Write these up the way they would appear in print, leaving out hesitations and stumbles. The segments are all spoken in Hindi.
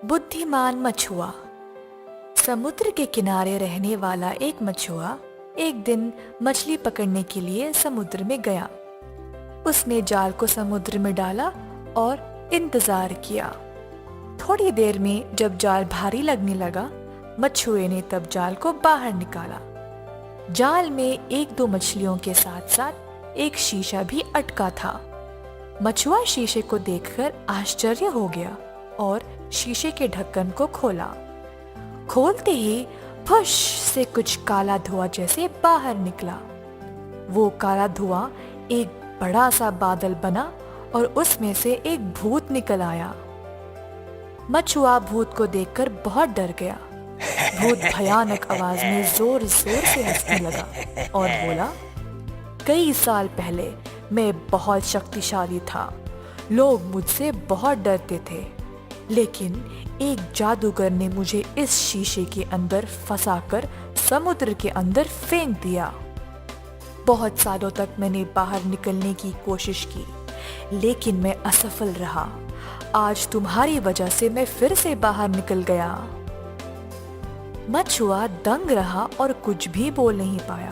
बुद्धिमान मछुआ। समुद्र के किनारे रहने वाला एक मछुआ एक दिन मछली पकड़ने के लिए समुद्र में गया। उसने जाल को समुद्र में डाला और इंतजार किया। थोड़ी देर में जब जाल भारी लगने लगा, मछुए ने तब जाल को बाहर निकाला। जाल में एक दो मछलियों के साथ साथ एक शीशा भी अटका था। मछुआ शीशे को देखकर आश्चर्य हो गया और शीशे के ढक्कन को खोला। खोलते ही फुश से कुछ काला धुआं जैसे बाहर निकला। वो काला धुआं एक बड़ा सा बादल बना और उसमें से एक भूत निकल आया। मछुआ भूत को देखकर बहुत डर गया। भूत भयानक आवाज में जोर जोर से हंसने लगा और बोला, कई साल पहले मैं बहुत शक्तिशाली था। लोग मुझसे बहुत डरते थे, लेकिन एक जादूगर ने मुझे इस शीशे के अंदर फंसाकर समुद्र के अंदर फेंक दिया। बहुत सालों तक मैंने बाहर निकलने की कोशिश की, लेकिन मैं असफल रहा। आज तुम्हारी वजह से मैं फिर से बाहर निकल गया। मछुआ दंग रहा और कुछ भी बोल नहीं पाया।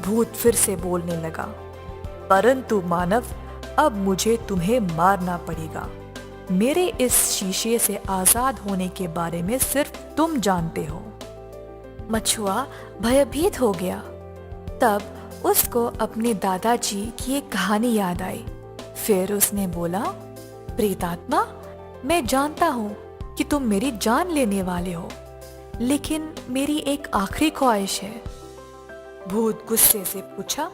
भूत फिर से बोलने लगा, परंतु मानव, अब मुझे तुम्हें मारना पड़ेगा। मेरे इस शीशे से आजाद होने के बारे में सिर्फ तुम जानते हो। मछुआ भयभीत हो गया। तब उसको अपने दादाजी की एक कहानी याद आई। फिर उसने बोला, प्रेतात्मा, मैं जानता हूँ कि तुम मेरी जान लेने वाले हो, लेकिन मेरी एक आखिरी ख्वाहिश है। भूत गुस्से से पूछा,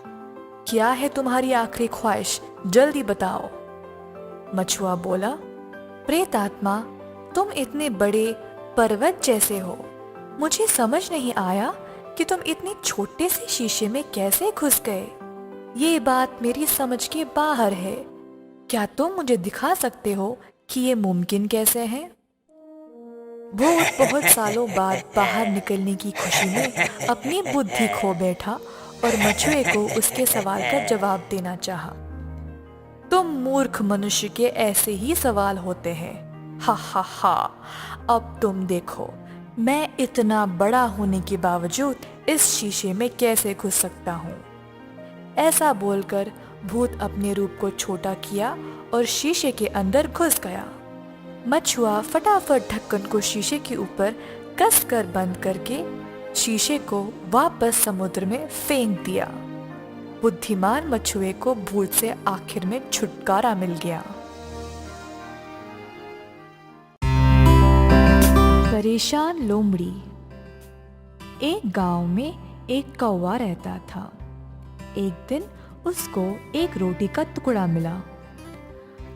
क्या है तुम्हारी आखिरी ख्वाहिश? जल्दी बताओ। मछुआ बोला, प्रेतात्मा, तुम इतने बड़े पर्वत जैसे हो। मुझे समझ नहीं आया कि तुम इतने छोटे से शीशे में कैसे घुस गए। ये बात मेरी समझ के बाहर है। क्या तुम मुझे दिखा सकते हो कि ये मुमकिन कैसे है? भूत बहुत सालों बाद बाहर निकलने की खुशी में अपनी बुद्धि खो बैठा और मछुए को उसके सवाल का जवाब देना चाहा। तुम मूर्ख मनुष्य के ऐसे ही सवाल होते हैं। हा हा हा, अब तुम देखो, मैं इतना बड़ा होने के बावजूद इस शीशे में कैसे घुस सकता हूँ। ऐसा बोलकर भूत अपने रूप को छोटा किया और शीशे के अंदर घुस गया। मछुआ फटाफट ढक्कन को शीशे के ऊपर कसकर बंद करके शीशे को वापस समुद्र में फेंक दिया। बुद्धिमान मछुए को भूत से आखिर में छुटकारा मिल गया। परेशान लोमड़ी। एक गांव में एक कौवा रहता था। एक दिन उसको एक रोटी का टुकड़ा मिला।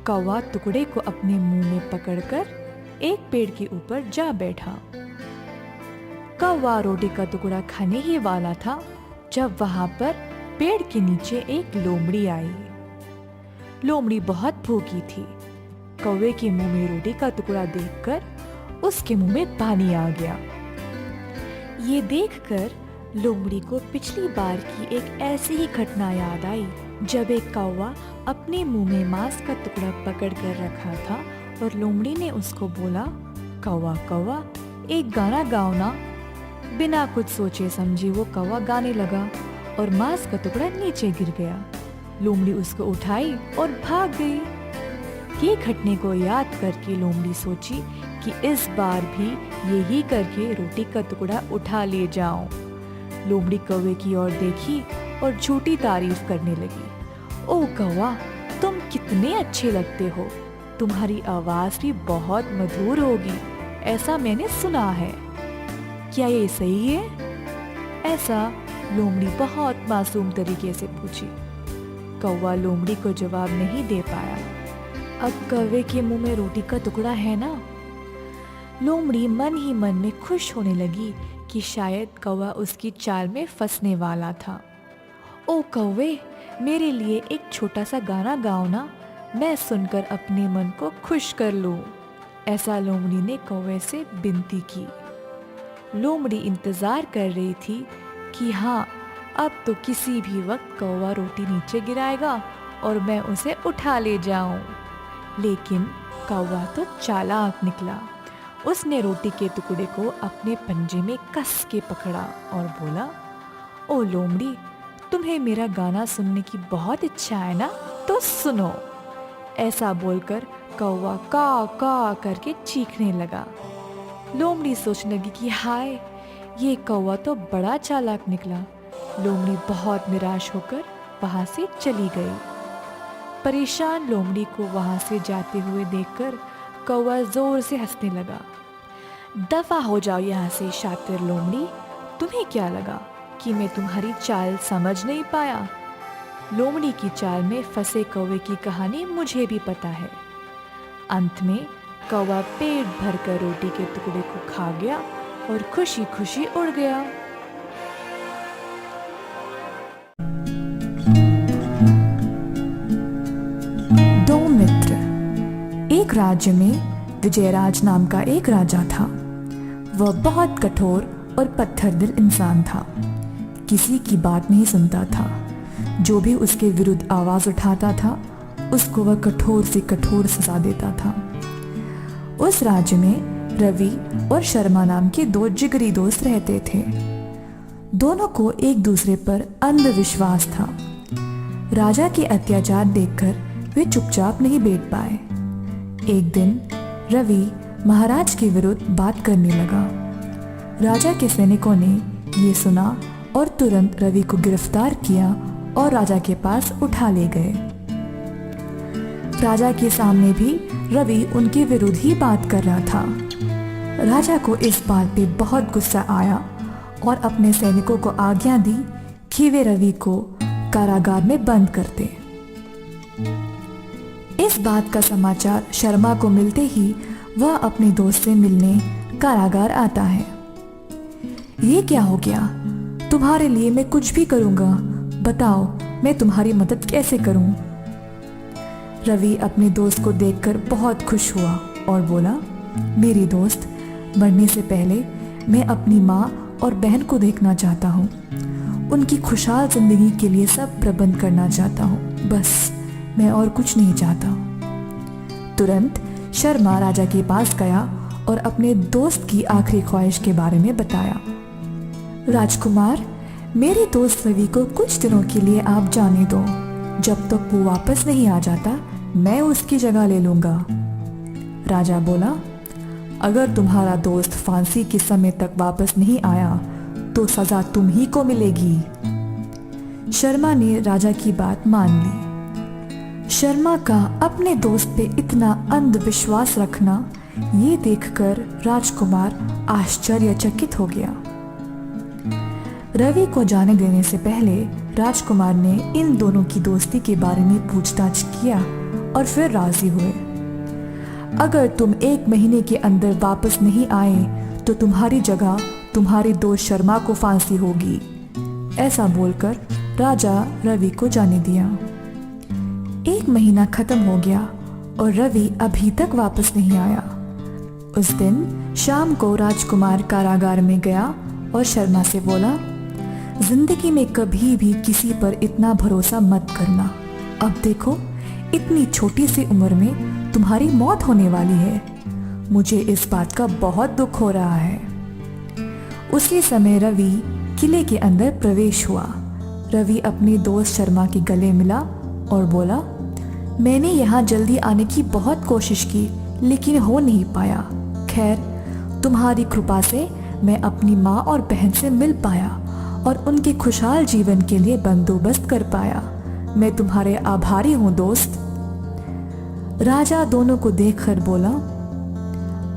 कौवा टुकड़े को अपने मुंह में पकड़कर एक पेड़ के ऊपर जा बैठा। कौवा रोटी का टुकड़ा खाने ही वाला था जब वहां पर पेड़ के नीचे एक लोमड़ी आई। लोमड़ी बहुत भूखी थी। कौवे के मुंह में रोटी का टुकड़ा देखकर उसके मुंह में पानी आ गया। ये देखकर लोमड़ी को पिछली बार की एक ऐसी ही घटना याद आई, जब एक कौवा अपने मुंह में मांस का टुकड़ा पकड़ कर रखा था और लोमड़ी ने उसको बोला, कौवा कौवा, एक गाना गाओ ना। बिना कुछ सोचे समझे वो कौवा गाने लगा और मांस का टुकड़ा नीचे गिर गया। लोमड़ी उसको उठाई और भाग गई। ये घटने को याद करके लोमड़ी सोची कि इस बार भी यही करके रोटी का टुकड़ा उठा ले जाऊं। लोमड़ी कौवे की ओर देखी और झूठी तारीफ करने लगी। ओ कौवा, तुम कितने अच्छे लगते हो। तुम्हारी आवाज भी बहुत मधुर होगी, ऐसा मैंने सुना है। क्या ये सही है? ऐसा लोमड़ी बहुत मासूम तरीके से पूछी। कौवा लोमड़ी को जवाब नहीं दे पाया। अब कौवे के मुंह में रोटी का टुकड़ा है ना। लोमड़ी मन ही मन में खुश होने लगी कि शायद कौवा उसकी चाल में फंसने वाला था। ओ कौवे, मेरे लिए एक छोटा सा गाना गाओ ना, मैं सुनकर अपने मन को खुश कर लूं। ऐसा लोमड़ी ने कौवे से विनती की। लोमड़ी इंतजार कर रही थी कि हाँ, अब तो किसी भी वक्त कौवा रोटी नीचे गिराएगा और मैं उसे उठा ले जाऊं। लेकिन कौवा तो चालाक निकला। उसने रोटी के टुकड़े को अपने पंजे में कस के पकड़ा और बोला, ओ लोमड़ी, तुम्हें मेरा गाना सुनने की बहुत इच्छा है ना, तो सुनो। ऐसा बोलकर कौवा का करके चीखने लगा। लोमड़ी सोचने लगी कि हाय, ये कौवा तो बड़ा चालाक निकला। लोमड़ी बहुत निराश होकर वहां से चली गई। परेशान लोमड़ी को वहां से जाते हुए देखकर कौवा जोर से हंसने लगा। दफा हो जाओ यहाँ से शातिर लोमड़ी, तुम्हें क्या लगा कि मैं तुम्हारी चाल समझ नहीं पाया? लोमड़ी की चाल में फंसे कौवे की कहानी मुझे भी पता है। अंत में कौवा पेट भरकर रोटी के टुकड़े को खा गया और खुशी खुशी उड़ गया। दो मित्र। एक राज्य में विजयराज नाम का एक राजा था। वह बहुत कठोर और पत्थर दिल इंसान था। किसी की बात नहीं सुनता था। जो भी उसके विरुद्ध आवाज उठाता था उसको वह कठोर से कठोर सजा देता था। उस राज्य में रवि और शर्मा नाम के दो जिगरी दोस्त रहते थे। दोनों को एक दूसरे पर अंधविश्वास था। राजा के अत्याचार देखकर वे चुपचाप नहीं बैठ पाए। एक दिन रवि महाराज के विरुद्ध बात करने लगा। राजा के सैनिकों ने ये सुना और तुरंत रवि को गिरफ्तार किया और राजा के पास उठा ले गए। राजा के सामने भी रवि उनके विरुद्ध ही बात कर रहा था। राजा को इस बात पे बहुत गुस्सा आया और अपने सैनिकों को आज्ञा दी कि वे रवि को कारागार में बंद कर दें। इस बात का समाचार शर्मा को मिलते ही वह अपने दोस्त से मिलने कारागार आता है। ये क्या हो गया? तुम्हारे लिए मैं कुछ भी करूंगा, बताओ मैं तुम्हारी मदद कैसे करूं? रवि अपने दोस्त को देखकर बहुत खुश हुआ और बोला, मेरी दोस्त, मरने से पहले मैं अपनी माँ और बहन को देखना चाहता हूँ। उनकी खुशहाल जिंदगी के लिए सब प्रबंध करना चाहता हूँ, बस मैं और कुछ नहीं चाहता। तुरंत शर्मा राजा के पास गया और अपने दोस्त की आखिरी ख्वाहिश के बारे में बताया। राजकुमार, मेरे दोस्त रवि को कुछ दिनों के लिए आप जाने दो। जब तक वो वापस नहीं आ जाता मैं उसकी जगह ले लूंगा। राजा बोला, अगर तुम्हारा दोस्त फांसी के समय तक वापस नहीं आया तो सजा तुम ही को मिलेगी। शर्मा ने राजा की बात मान ली। शर्मा का अपने दोस्त पे इतना अंधविश्वास रखना ये देखकर राजकुमार आश्चर्यचकित हो गया। रवि को जाने देने से पहले राजकुमार ने इन दोनों की दोस्ती के बारे में पूछताछ किया और फिर राजी हुए। अगर तुम 1 महीने के अंदर वापस नहीं आए तो तुम्हारी जगह तुम्हारे दोस्त शर्मा को फांसी होगी। ऐसा बोलकर राजा रवि को जाने दिया। 1 महीना खत्म हो गया और रवि अभी तक वापस नहीं आया। उस दिन शाम को राजकुमार कारागार में गया और शर्मा से बोला, जिंदगी में कभी भी किसी पर इतना भरोसा मत करना। अब देखो, इतनी छोटी सी उम्र में तुम्हारी मौत होने वाली है। मुझे इस बात का बहुत दुख हो रहा है। उसी समय रवि किले के अंदर प्रवेश हुआ। रवि अपने दोस्त शर्मा के गले मिला और बोला, मैंने यहाँ जल्दी आने की बहुत कोशिश की लेकिन हो नहीं पाया। खैर, तुम्हारी कृपा से मैं अपनी माँ और बहन से मिल पाया और उनके खुशहाल जीवन के लिए बंदोबस्त कर पाया। मैं तुम्हारे आभारी हूँ दोस्त। राजा दोनों को देखकर बोला,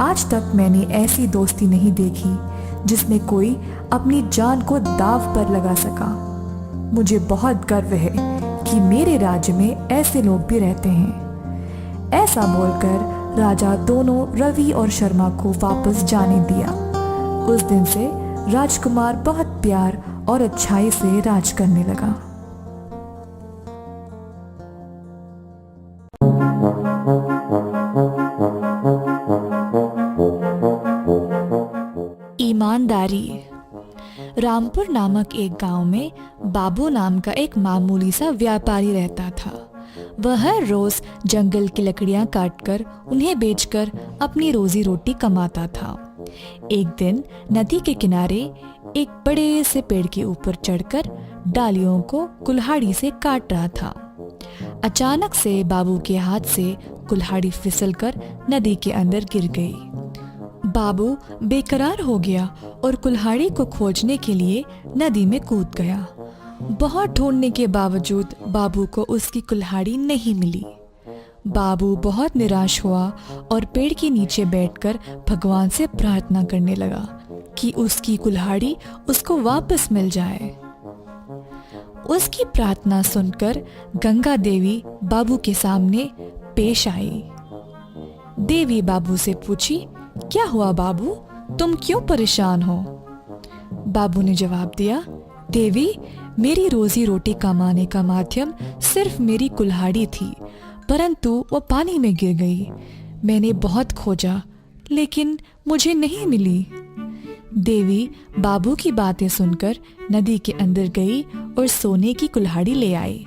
आज तक मैंने ऐसी दोस्ती नहीं देखी जिसमें कोई अपनी जान को दांव पर लगा सका। मुझे बहुत गर्व है कि मेरे राज्य में ऐसे लोग भी रहते हैं। ऐसा बोलकर राजा दोनों रवि और शर्मा को वापस जाने दिया। उस दिन से राजकुमार बहुत प्यार और अच्छाई से राज करने लगा। ईमानदारी। रामपुर नामक एक गांव में बाबू नाम का एक मामूली सा व्यापारी रहता था। वह हर रोज जंगल की लकड़ियां काटकर उन्हें बेचकर अपनी रोजी रोटी कमाता था। एक दिन नदी के किनारे एक बड़े से पेड़ के ऊपर चढ़कर डालियों को कुल्हाड़ी से काट रहा था। अचानक से बाबू के हाथ से कुल्हाड़ी फिसलकर नदी के अंदर गिर गई। बाबू बेकरार हो गया और कुल्हाड़ी को खोजने के लिए नदी में कूद गया। बहुत ढूंढने के बावजूद बाबू को उसकी कुल्हाड़ी नहीं मिली। बाबू बहुत निराश हुआ और पेड़ के नीचे बैठकर भगवान से प्रार्थना करने लगा कि उसकी कुल्हाड़ी उसको वापस मिल जाए। उसकी प्रार्थना सुनकर गंगा देवी बाबू के सामने पेश आई। देवी बाबू से पूछी, क्या हुआ बाबू, तुम क्यों परेशान हो? बाबू ने जवाब दिया, देवी, मेरी रोजी रोटी कमाने का माध्यम सिर्फ मेरी कुल्हाड़ी थी, परंतु वो पानी में गिर गई। मैंने बहुत खोजा लेकिन मुझे नहीं मिली। देवी बाबू की बातें सुनकर नदी के अंदर गई और सोने की कुल्हाड़ी ले आई।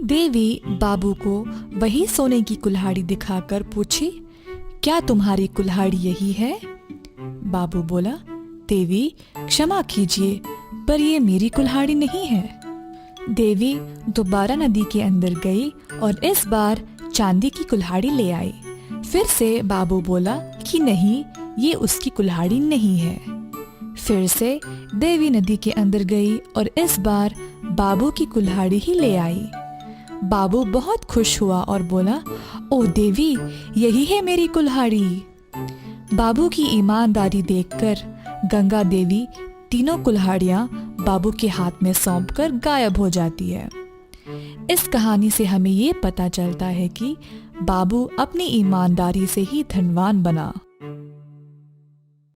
देवी बाबू को वही सोने की कुल्हाड़ी दिखाकर पूछी, क्या तुम्हारी कुल्हाड़ी यही है? बाबू बोला, देवी क्षमा कीजिए, पर ये मेरी कुल्हाड़ी नहीं है। देवी दोबारा नदी के अंदर गई और इस बार चांदी की कुल्हाड़ी ले आई। फिर से बाबू बोला कि नहीं, ये उसकी कुल्हाड़ी नहीं है। फिर से देवी नदी के अंदर गई और इस बार बाबू की कुल्हाड़ी ही ले आई। बाबू बहुत खुश हुआ और बोला, ओ देवी, यही है मेरी कुल्हाड़ी। बाबू की ईमानदारी देखकर गंगा देवी तीनों कुल्हाड़ियां बाबू के हाथ में सौंपकर गायब हो जाती है। इस कहानी से हमें ये पता चलता है कि बाबू अपनी ईमानदारी से ही धनवान बना।